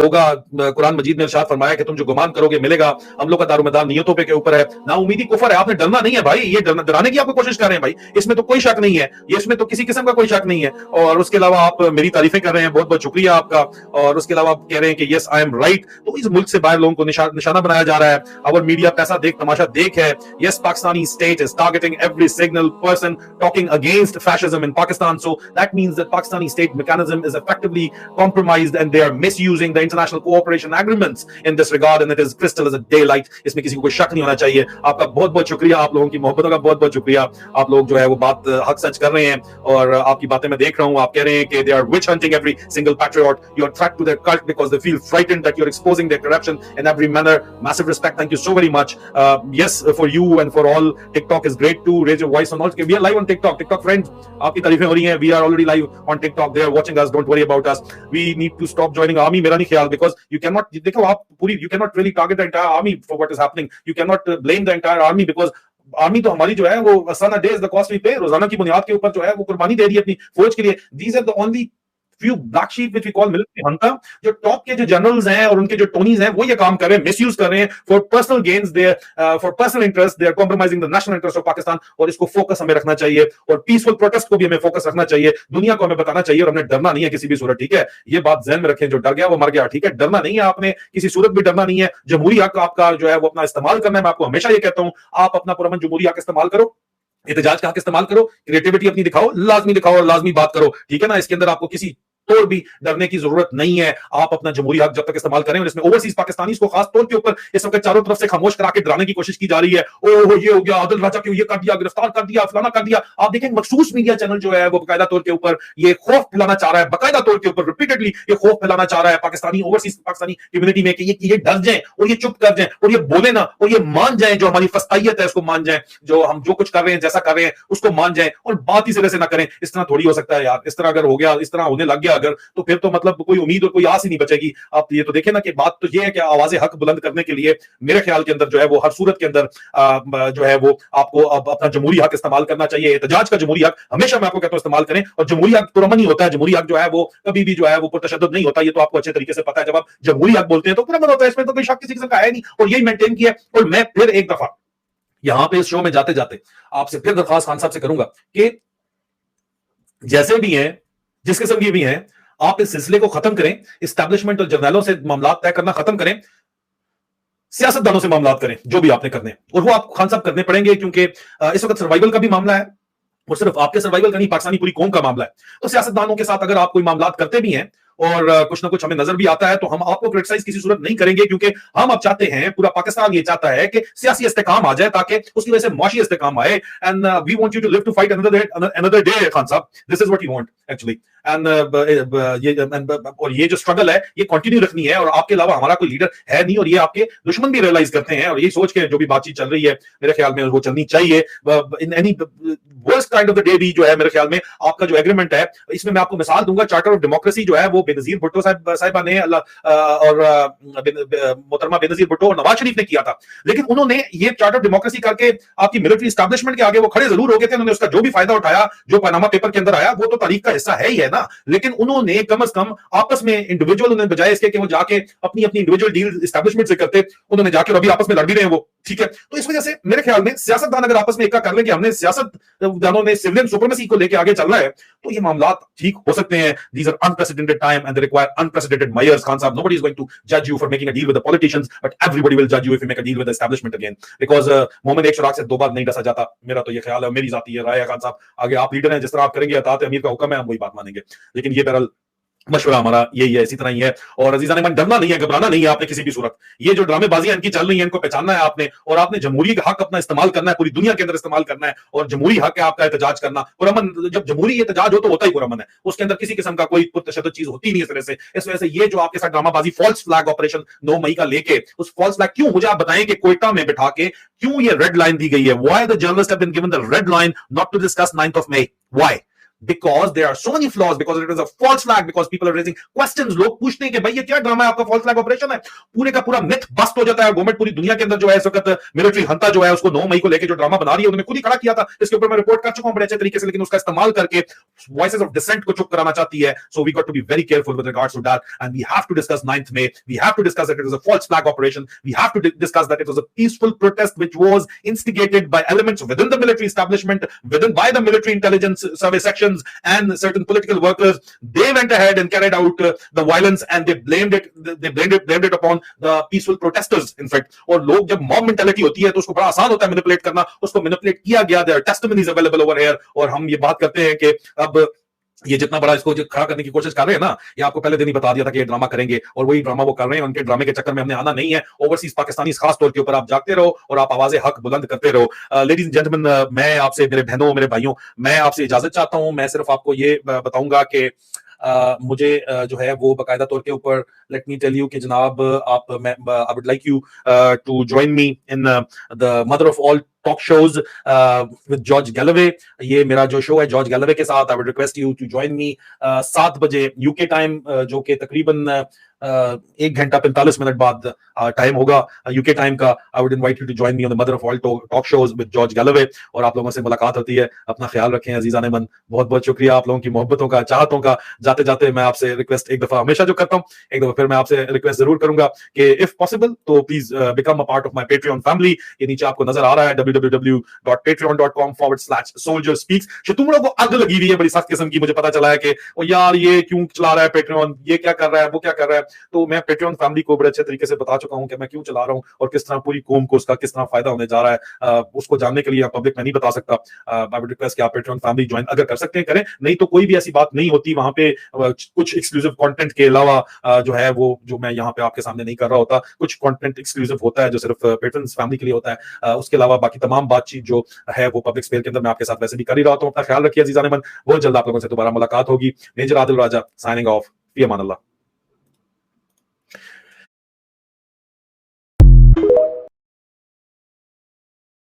होगा। कुरान मजीद में इरशाद फरमाया कि तुम जो गुमान करोगे मिलेगा। हम लोग का दारोमदार नियतों पे के ऊपर है। ना उम्मीदी कुफर है। आपने डरना नहीं है भाई, ये डराने की आपको कोशिश कर रहे हैं भाई, इसमें तो कोई शक नहीं है, ये इसमें तो किसी किस्म का कोई शक नहीं है। और उसके अलावा आप मेरी तारीफें कर रहे हैं, बहुत बहुत शुक्रिया आपका। और उसके अलावा आप कह रहे हैं कि यस आई एम राइट। तो इस मुल्क से बाहर लोगों को निशाना बनाया जा रहा है। और मीडिया पैसा देख तमाशा देख है। Yes Pakistani state is targeting every signal person talking against fascism in Pakistan. So that means that Pakistani state mechanism is effectively compromised and they are misusing the international cooperation agreements in this regard and it is crystal as a daylight। इसमें किसी को कोई शक नहीं होना चाहिए। आपका बहुत बहुत शुक्रिया, आप लोगों की मोहब्बतों का बहुत बहुत शुक्रिया। आप लोग जो है वो बात हक सच कर रहे हैं और आपकी बातें मैं देख रहा हूं। आप कह रहे हैं कि they are witch hunting every single patriot, you are threat to their cult because they feel frightened that you are exposing their corruption in every manner। massive respect, thank you so very much। yes for you and for all। TikTok is great too, raise your voice on all। we are live on TikTok friends, आपकी तारीफें हो रही हैं। we are already live on TikTok, they are watching us, don't worry about us। we need to stop joining army, मेरा नहीं ख्याल, because you cannot, देखो आप पूरी, you cannot really target the entire army for what is happening। you cannot blame the entire army because army तो हमारी जो है वो असाना डेज द कॉस्ट वी पे, रोजाना की बुनियाद के ऊपर जो है वो कुर्बानी दे रही है अपनी फौज के लिए। These are the only few black sheep which we call military hunter। जो टॉप के जो जनरल्स हैं और उनके जो टोनीज हैं वो ये काम कर रहे हैं, मिसयूज कर रहे हैं for personal gains, they for personal interest, they are compromising the national interest of Pakistan. और इसको फोकस हमें रखना चाहिए और पीसफुल प्रोटेस्ट को भी हमें फोकस रखना चाहिए। दुनिया को हमें बताना चाहिए और हमें डरना नहीं है किसी भी सूरत, ठीक है? ये बात ज़हन में रखें, जो डर गया वो मर गया, ठीक है? डरना नहीं है आपने, किसी सूरत भी डरना नहीं है। जमहूरी हक आपका जो है वो अपना इस्तेमाल करना है। मैं आपको हमेशा ये कहता हूं, आप अपना पुरअमन जमहूरी हक इस्तेमाल करो, एहतजाज का हक इस्तेमाल करो, क्रिएटिविटी अपनी दिखाओ, लाजमी दिखाओ और लाजमी बात करो, ठीक है ना? इसके अंदर आपको किसी तौर भी डरने की जरूरत नहीं है। आप अपना जमहूरी हक जब तक इस्तेमाल करें। और इसमें ओवरसीज पाकिस्तानी को खास तौर के ऊपर इस वक्त चारों तरफ से खामोश करा के डराने की कोशिश की जा रही है। ओह ये हो गया, आदिल राजा को ये कर दिया, गिरफ्तार कर दिया, फलाना कर दिया। आप देखें मखसूस मीडिया चैनल जो है वो बाकायदा तौर के ऊपर ये खौफ फैलाना चाह रहा है, बाकायदा तौर के ऊपर रिपीटेडली ये खौफ फैलाना चाह रहा है पाकिस्तानी ओवरसीज पाकिस्तानी कम्युनिटी में कि ये डर जाए और ये चुप कर जाए और ये बोले ना और ये मान जाए, जो हमारी फस्तायत है उसको मान जाए, जो हम जो कुछ कर रहे हैं जैसा कर रहे हैं उसको मान जाए और बात ही सिरे से ना करें। इस तरह थोड़ी हो सकता है यार। इस तरह अगर हो गया, इस तरह होने लग गया अगर, तो फिर तो मतलब कोई उम्मीद और कोई आस ही नहीं बचेगी। आप ये तो देखें ना कि बात तो ये है कि आवाज़ हक बुलंद करने के लिए मेरे ख्याल के अंदर जो है वो हर सूरत के अंदर जो है वो आपको अपना जमहूरी हक इस्तेमाल करना चाहिए। एहतजाज का जमहूरी हक हमेशा मैं आपको कहता हूं इस्तेमाल करें। और जमहूरी हक पुरअमन ही होता है। जमहूरी हक जो है वो कभी भी जो है वो पुरतशद्दुद नहीं होता। ये तो आपको अच्छे तरीके से पता है। जब आप जमहूरी हक बोलते हैं तो पुरअमन होता है, इसमें तो कोई शक किसी किस्म का है नहीं। और यही मेंटेन किया। और मैं फिर एक दफा यहां पे इस शो में जाते जाते आपसे फिर दरखास्त खान साहब से करूंगा कि जैसे भी हैं, जिस किस्म की भी हैं, आप इस सिलसिले को खत्म करें। इस्टेब्लिशमेंट और जर्नलों से मामला तय करना खत्म करें, सियासतदानों से मामला करें, जो भी आपने करने, और वो आप खान साहब करने पड़ेंगे क्योंकि इस वक्त सर्वाइवल का भी मामला है और सिर्फ आपके सर्वाइवल का नहीं, पाकिस्तानी पूरी कौम का मामला है। तो सियासतदानों के साथ अगर आप कोई मामला करते भी हैं और कुछ ना कुछ हमें नजर भी आता है तो हम आपको क्रिटिसाइज किसी सूरत नहीं करेंगे, क्योंकि हम अब चाहते हैं, पूरा पाकिस्तान ये चाहता है कि सियासी इस्तेकाम आ जाए ताकि उसकी वजह से मुआशी इस्तेकाम आए। And we want you to live to fight another day Khan Sahab, this is what you want actually. And और ये जो स्ट्रगल है ये कंटिन्यू रखनी है और आपके अलावा हमारा कोई लीडर है नहीं। और ये आपके दुश्मन भी रियलाइज करते हैं और ये सोच के जो भी बातचीत चल रही है मेरे ख्याल में वो चलनी चाहिए। In any worst kind of the day भी जो है मेरे ख्याल में आपका जो एग्रीमेंट है, इसमें मैं आपको मिसाल दूंगा, चार्टर ऑफ डेमोक्रेसी जो है वो बेनजीर भुट्टो साहिबा ने और मोहतरमा बेनजीर भुट्टो और नवाज शरीफ ने किया था। लेकिन उन्होंने ये चार्टर ऑफ डेमोक्रेसी करके आपकी मिलिट्री एस्टैब्लिशमेंट के आगे वो खड़े जरूर हो गए थे। उन्होंने उसका जो भी फायदा उठाया, जो पनामा पेपर के अंदर आया, वो तो तारीख का हिस्सा है ही है ना। लेकिन उन्होंने कम से कम आपस में इंडिविजुअल, उन्होंने बजाय इसके कि वो जाके अपनी अपनी इंडिविजुअल डील एस्टैब्लिशमेंट से करते, उन्होंने जाकर अभी आपस में लड़ भी रहे हैं वो, ठीक है। तो इस वजह से मेरे ख्याल में सियासतदान अगर आपस में एक कर लें कि हमने सियासतदानों ने सिविलियन सुप्रीमेसी को लेकर आगे चलना है तो ये मामला ठीक हो सकते हैं। These are unprecedented time and they require unprecedented measures. Khan sahab, nobody is going to judge you for making a deal with the politicians, but everybody will judge you if you make a deal with the establishment again, because Mohammad एक सुराग से दो बार नहीं डसा जाता। मेरा तो ये ख्याल है, मेरी जाती है राय है। खान साहब आगे आप लीडर हैं, जिस तरह आप करेंगे, अताअत अमीर का हुक्म है, हम वही बात मानेंगे। लेकिन ये बहरहाल मशवरा हमारा यही है, इसी तरह ही है। और अजीजान ईमान, डरना नहीं है, घबराना नहीं है आपने किसी भी सूरत। ये जो ड्रामेबाजियां इनकी चल रही हैं, इनको पहचानना है आपने और आपने जमहूरी का हक अपना इस्तेमाल करना है, पूरी दुनिया के अंदर इस्तेमाल करना है। और जमहूरी हक है आपका एहतजाज करना। पुरअमन, जब जमहूरी एहतजाज हो तो होता ही पुरअमन है, उसके अंदर किसी किस्म का कोई तशद्दुद चीज होती नहीं इस तरह से। इस वजह से ये जो आपके साथ ड्रामाबाजी, फॉल्स फ्लैग ऑपरेशन 9 मई का लेके, उस फॉल्स फ्लैग क्यों, मुझे आप बताएं कि कोयटा में बिठा के क्यों ये रेड लाइन दी गई है? Why the journalist have been given the red line not to discuss 9th of May? Why? because there are so many flaws, because it is a false flag, because people are raising questions. लोग पूछते हैं कि भाई ये क्या drama है, आपका false flag operation है, पूरे का पूरा मिथ बस्ट हो जाता है। गवर्नमेंट पूरी दुनिया के अंदर जो है इस वक्त मिलिट्री हंता जो है उसको 9 मई को लेकर जो ड्रामा बना रही है, उन्होंने खुद ही खड़ा किया था, इसके ऊपर मैं रिपोर्ट कर चुका हूं बड़े अच्छे तरीके से, लेकिन उसका इस्तेमाल करके वॉइसेस ऑफ डिसेंट को चुप कराना चाहती है। So we got to be very careful with regards to that, and we have to discuss 9th May, we have to discuss that it was a false flag operation, we have to discuss that it was a peaceful protest which was instigated by elements within the military establishment, by the military intelligence service sections and certain political workers. They went ahead and carried out the violence, and they blamed it upon the peaceful protesters in fact. और लोग जब mob mentality होती है तो उसको बड़ा आसान होता है मैनिपुलेट करना, उसको मैनिपुलेट किया गया। There are testimonies available over here, और हम ये बात करते हैं कि अब ये जितना बड़ा इसको जो खड़ा करने की कोशिश कर रहे हैं ना, ये आपको पहले दिन ही बता दिया था कि ये ड्रामा करेंगे, और वही ड्रामा वो कर रहे हैं। उनके ड्रामे के चक्कर में हमने आना नहीं है। ओवरसीज पाकिस्तानी खास तौर के ऊपर आप जागते रहो और आप आवाजें हक बुलंद करते रहो। लेडीज एंड जेंटलमैन, मैं आपसे, मेरे बहनों, मेरे भाइयों, मैं आपसे इजाजत चाहता हूं। मैं सिर्फ आपको ये बताऊंगा कि मुझे जो है वो बाकायदा तौर के ऊपर, लेट मी टेल यू कि जनाब आप, मैं I would like you to join me in the mother of all talk shows with George Galloway. ये मेरा जो शो है जॉर्ज गैलवे के साथ, I would request you to join me 7 बजे यूके टाइम, जो कि तकरीबन 1 घंटा 45 मिनट बाद टाइम होगा यूके टाइम का। I would invite you to join me on the mother of all talk shows with George Galloway, और आप लोगों से मुलाकात होती है। अपना ख्याल रखें अजीजान मन, बहुत बहुत शुक्रिया आप लोगों की मोहब्बतों का, चाहतों का। जाते जाते मैं आपसे रिक्वेस्ट एक दफा हमेशा जो करता हूं, एक दफा फिर मैं आपसे रिक्वेस्ट जरूर करूंगा कि इफ पॉसिबल तो please become a part of my Patreon family. ये नीचे आपको नजर आ रहा है www.patreon.com/soldierspeaks। तुम लोगों को आग लगी हुई है बड़ी सख्त किस्म की, मुझे पता चला है कि ओ यार ये क्यों चला रहा है पेट्रियन, ये क्या कर रहा है, वो क्या कर रहा है। तो मैं पेट्रियन फैमिली को बड़े अच्छे तरीके से बता चुका हूं कि मैं क्यों चला रहा हूं और किस तरह पूरी कौम को उसका किस तरह फायदा होने जा रहा है। उसको जानने के लिए पब्लिक में नहीं बता सकता। आई वुड रिक्वेस्ट कि आप पेट्रियन फैमिली ज्वाइन अगर कर सकते हैं करें, नहीं तो कोई भी ऐसी बात नहीं होती वहां पे। कुछ एक्सक्लूसिव कंटेंट के अलावा जो है वो जो मैं यहाँ पे आपके सामने नहीं कर रहा होता, कुछ कंटेंट एक्सक्लूसिव होता है जो सिर्फ पेट्रियन फैमिली के लिए होता है। उसके अलावा बाकी तमाम बातचीत जो है वो पब्लिक स्पेयर के अंदर मैं आपके साथ वैसे भी कर ही रहा हूं। अपना ख्याल रखिए अजीजान मन, बहुत जल्द आप लोगों से दोबारा मुलाकात होगी। मेजर आदिल राजा साइनिंग ऑफ, फी अमान अल्लाह।